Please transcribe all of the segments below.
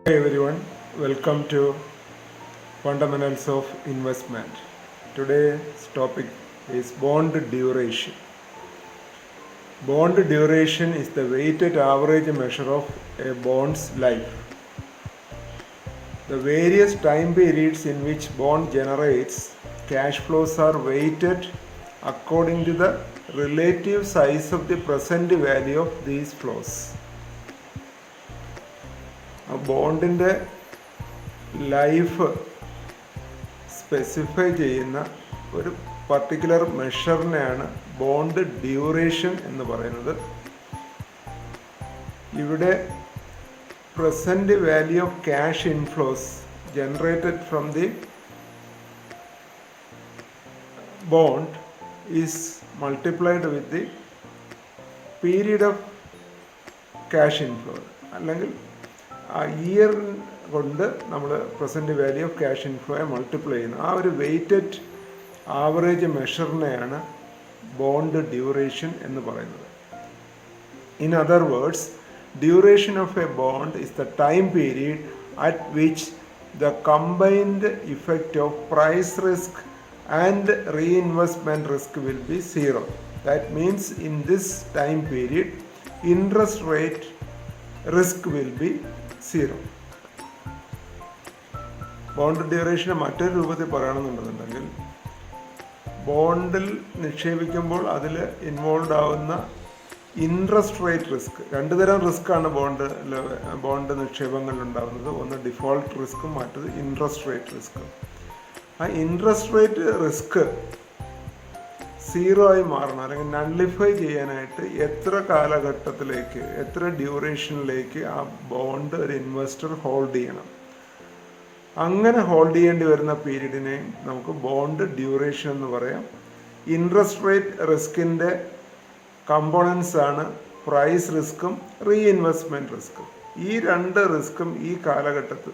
Hey everyone, welcome to Fundamentals of Investment. Today's topic is bond duration. Bond duration is the weighted average measure of a bond's life. The various time periods in which bond generates cash flows are weighted according to the relative size of the present value of these flows. ബോണ്ടിൻ്റെ life specify ചെയ്യുന്ന ഒരു particular മെഷറിനെയാണ് bond duration എന്ന് പറയുന്നത്. ഇവിടെ present value of cash inflows generated from the bond is multiplied with the period of cash inflow, അല്ലെങ്കിൽ ആ year കൊണ്ട് നമ്മൾ പ്രസൻറ്റ് വാല്യൂ ഓഫ് ക്യാഷ് ഇൻഫ്ലോയെ മൾട്ടിപ്ലൈ ചെയ്യുന്നു. ആ ഒരു വെയ്റ്റഡ് ആവറേജ് മെഷറിനെയാണ് ബോണ്ട് ഡ്യൂറേഷൻ എന്ന് പറയുന്നത്. In other words, duration of a bond is the time period at which the combined effect of price risk and reinvestment risk will be zero. That means in this time period interest rate risk will be zero. Bond ഡ്യൂറേഷനെ മറ്റൊരു രൂപത്തിൽ പറയണമെന്നുണ്ടെന്നുണ്ടെങ്കിൽ, ബോണ്ടിൽ നിക്ഷേപിക്കുമ്പോൾ അതിൽ involve ആവുന്ന interest rate risk, രണ്ട് തരം റിസ്ക്കാണ് bond നിക്ഷേപങ്ങളിൽ ഉണ്ടാകുന്നത്. ഒന്ന് ഡിഫോൾട്ട് റിസ്ക്കും മറ്റത് ഇൻട്രസ്റ്റ് റേറ്റ് റിസ്ക്കും. ആ ഇൻട്രസ്റ്റ് റേറ്റ് റിസ്ക് സീറോ ആയി മാറണം, അല്ലെങ്കിൽ നള്ളിഫൈ ചെയ്യാനായിട്ട് എത്ര കാലഘട്ടത്തിലേക്ക്, എത്ര ഡ്യൂറേഷനിലേക്ക് ആ ബോണ്ട് ഒരു ഇൻവെസ്റ്റർ ഹോൾഡ് ചെയ്യണം. അങ്ങനെ ഹോൾഡ് ചെയ്യേണ്ടി വരുന്ന പീരീഡിനെ നമുക്ക് ബോണ്ട് ഡ്യൂറേഷൻ എന്ന് പറയാം. ഇൻട്രസ്റ്റ് റേറ്റ് റിസ്കിൻ്റെ കമ്പോണൻസ് ആണ് പ്രൈസ് റിസ്ക്കും റീഇൻവെസ്റ്റ്മെൻറ്റ് റിസ്ക്കും. ഈ രണ്ട് റിസ്ക്കും ഈ കാലഘട്ടത്തിൽ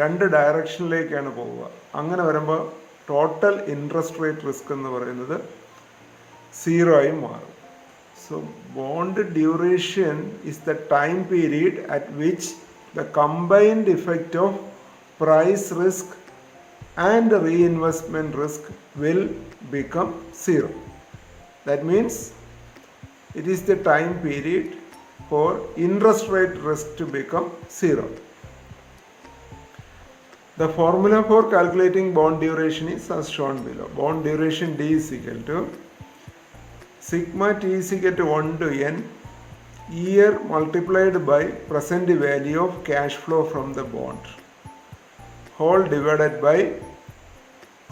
രണ്ട് ഡയറക്ഷനിലേക്കാണ് പോവുക. അങ്ങനെ വരുമ്പോൾ ടോട്ടൽ ഇൻട്രസ്റ്റ് റേറ്റ് റിസ്ക് എന്ന് പറയുന്നത് സീറോ ആയി മാറും. So bond duration is the time period at which the combined effect of price risk and reinvestment risk will become zero. That means it is the time period for interest rate risk to become zero. The formula for calculating bond duration is as shown below. Bond duration D is equal to sigma T is equal to 1 to n year multiplied by present value of cash flow from the bond whole divided by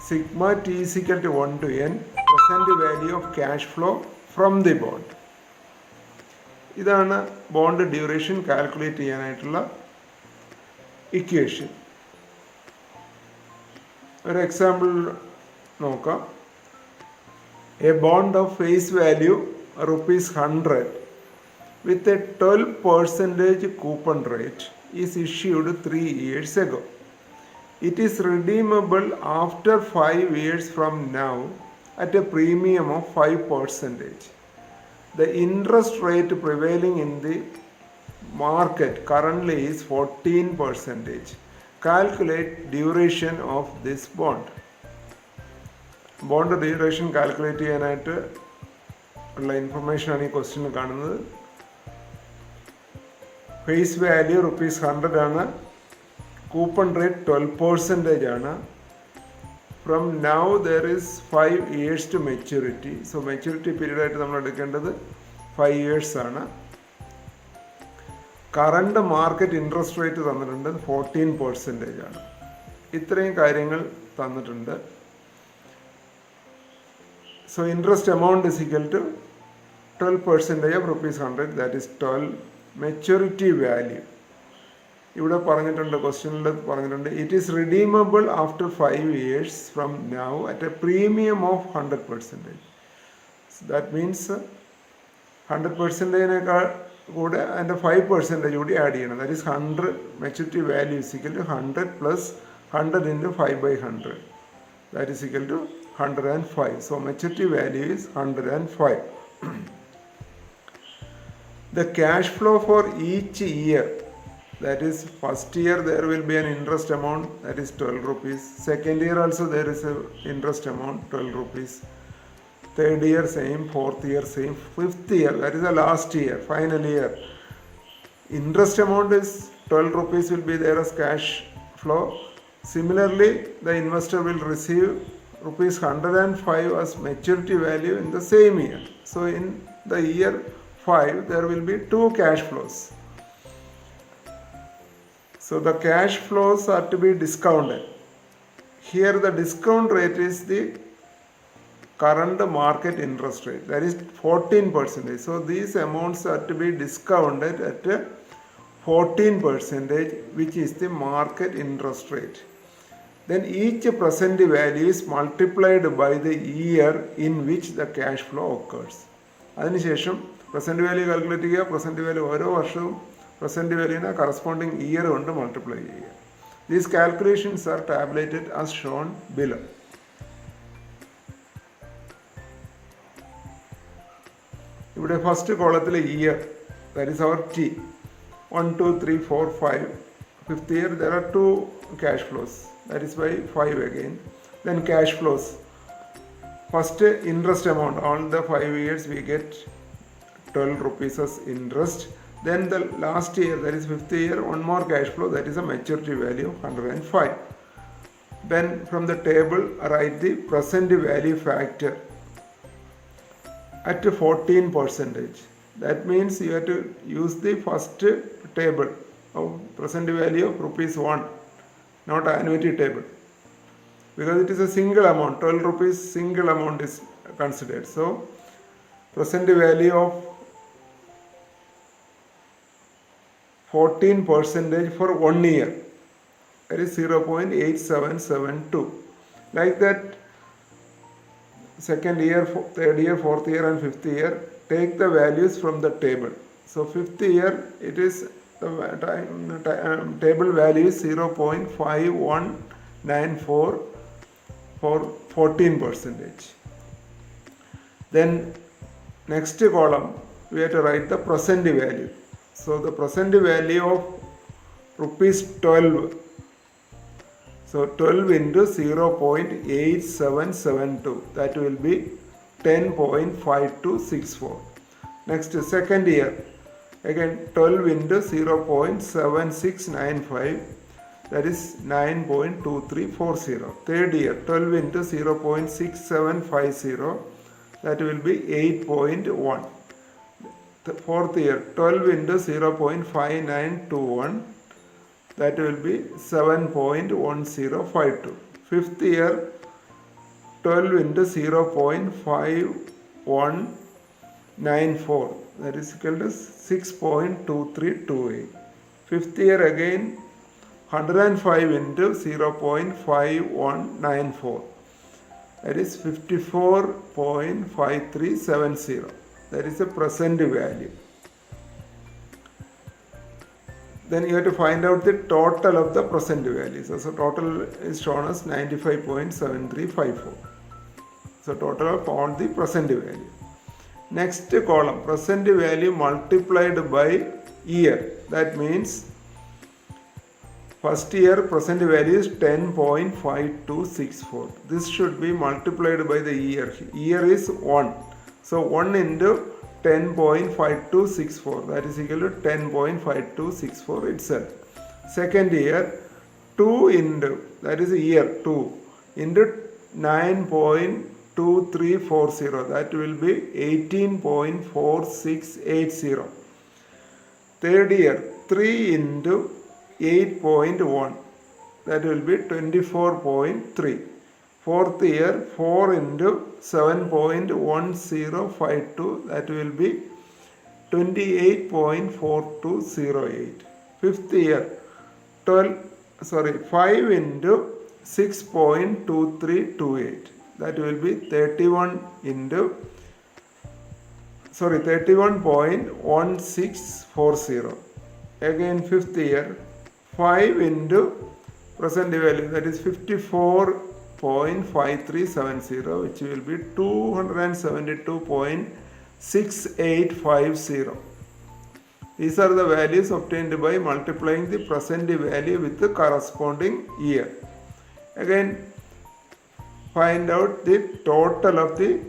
sigma T is equal to 1 to n present value of cash flow from the bond. ഇതാണ് bond duration calculate ചെയ്യാനായിട്ടുള്ള equation. ഒരു example നോക്കാം. A bond of face value ₹100 with a 12% coupon rate is issued 3 years ago. It is redeemable after 5 years from now at a premium of 5%. The interest rate prevailing in the market currently is 14%. Calculate duration of this bond. Bond duration calculate ചെയ്യാനായിട്ട് ഉള്ള ഇൻഫർമേഷനാണ് ഈ ക്വസ്റ്റ്യനിൽ കാണുന്നത്. Face value ₹100 ആണ്. Coupon rate 12% ആണ്. From now there is 5 years to maturity. So maturity പീരീഡായിട്ട് നമ്മൾ എടുക്കേണ്ടത് 5 years ആണ്. കറണ്ട് മാർക്കറ്റ് ഇൻട്രസ്റ്റ് റേറ്റ് തന്നിട്ടുണ്ട്, 14% ആണ്. ഇത്രയും കാര്യങ്ങൾ തന്നിട്ടുണ്ട്. So interest amount is equal to 12% of ₹100, that is 12. Maturity value ഇവിടെ പറഞ്ഞിട്ടുണ്ട്, ക്വസ്റ്റ്യനിൽ പറഞ്ഞിട്ടുണ്ട്. It is redeemable after 5 years from now at a premium of 100%. That means 100%-നേക്കാൾ കൂടെ അതിൻ്റെ 5% കൂടി ആഡ് ചെയ്യണം. That is 100. Maturity value is equal to 100 plus 100 into 5/100. That is equal to 105. So maturity value is 105. The cash flow for each year That is, first year there will be an interest amount, that is 12 rupees. Second year also there is a interest amount, 12 rupees. Third year same, fourth year same, fifth year, that is the last year, final year. Interest amount is 12 rupees will be there as cash flow. Similarly, the investor will receive rupees 105 as maturity value in the same year. So in the year 5 there will be two cash flows. So the cash flows are to be discounted. Here the discount rate is the current market interest rate, that is 14%. So these amounts are to be discounted at 14%, which is the market interest rate. Then each present value is multiplied by the year in which the cash flow occurs. അതിനുശേഷം present value calculate ചെയ്യുക, present value ഓരോ വർഷവും present വാല്യൂവിനെ corresponding year കൊണ്ട് multiply ചെയ്യുക. These calculations are tabulated as shown below. ഇവിടെ first കോളത്തിലെ year, that is our T. 1, 2, 3, 4, 5. Fifth year there are two cash flows, that is why 5 again. Then cash flows. First interest amount, all the 5 years we get 12 rupees as interest. Then the last year, that is fifth year, one more cash flow, that is a maturity value 105. Then from the table write the present value factor at 14%. That means you have to use the first table of present value of rupees 1, not annuity table, because it is a single amount, 12 rupees single amount is considered. So present value of 14% for 1 year, that is 0.8772. Like that, second year, third year, fourth year and fifth year, take the values from the table. So fifth year, it is the table value is 0.5194 for 14%. Then next column we have to write the present value. So the present value of rupees 12. So 12 into 0.8772, that will be 10.5264. Next, second year, again 12 into 0.7695, that is 9.2340. Third year, 12 into 0.6750, that will be 8.1. Fourth year, 12 into 0.5921, that will be 7.1052. Fifth year, 12 into 0.5194, that is equal to 6.2328. Fifth year again 105 into 0.5194, that is 54.5370. That is the present value. Then you have to find out the total of the present values. So total is shown as 95.7354. So total of all the present value. Next column, present value multiplied by year. That means first year present value is 10.5264. This should be multiplied by the year. Year is 1. So 1 into 10.5264, that is equal to 10.5264 itself. Second year, 2 into, that is year 2, into 9.2340, that will be 18.4680. Third year, 3 into 8.1, that will be 24.3. Fourth year, 4 into 7.1052, that will be 28.4208. Fifth year, 5 into 6.2328, that will be 31.1640. Again fifth year, 5 into present value, that is 54.5370, which will be 272.6850. These are the values obtained by multiplying the present value with the corresponding year. Again, find out the total of the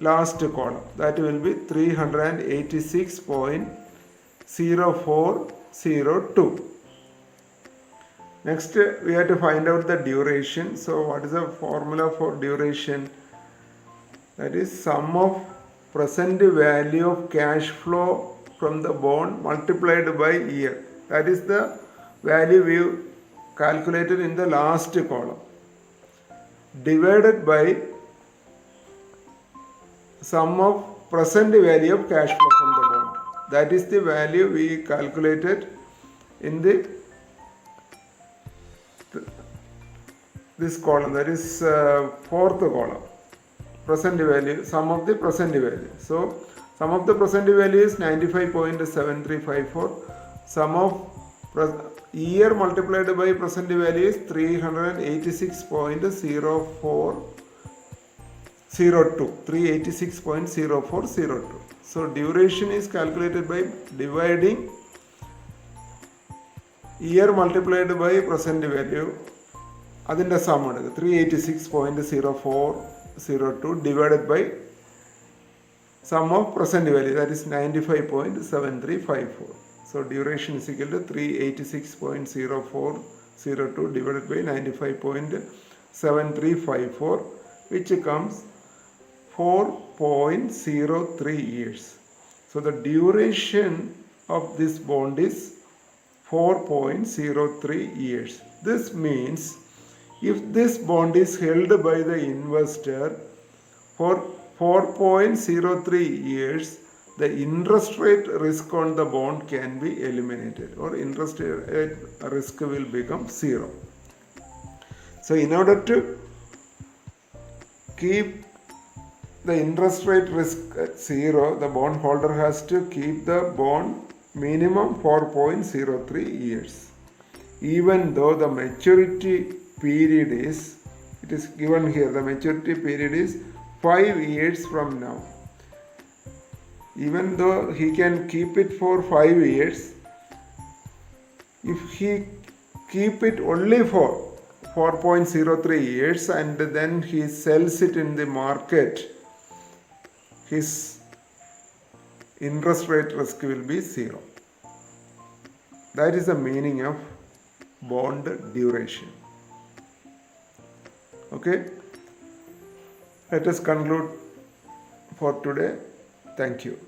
last column. That will be 386.0402. Next, we have to find out the duration. So, what is the formula for duration? That is sum of present value of cash flow from the bond multiplied by year. That is the value we calculated in the last column, divided by sum of present value of cash flow from the bond. That is the value we calculated in this column, that is fourth column, present value, sum of the present value. So sum of the present value is 95.7354. Sum of year multiplied by present value is 386.0402. So duration is calculated by dividing year multiplied by present value. അതിൻ്റെ some എടുക്കുക 386.0402 divided by sum of present value, that is 95.7354. So duration is equal to 386.0402 divided by 95.7354, which comes 4.03 years. So the duration of this bond is 4.03 years. This means if this bond is held by the investor for 4.03 years, the interest rate risk on the bond can be eliminated, or interest rate risk will become zero. So in order to keep the interest rate risk at zero, the bondholder has to keep the bond minimum 4.03 years, even though the maturity period is, it is given here, the maturity period is 5 years from now. Even though he can keep it for 5 years, if he keep it only for 4.03 years and then he sells it in the market, his interest rate risk will be zero. That is the meaning of bond duration. Okay, let us conclude for today. Thank you.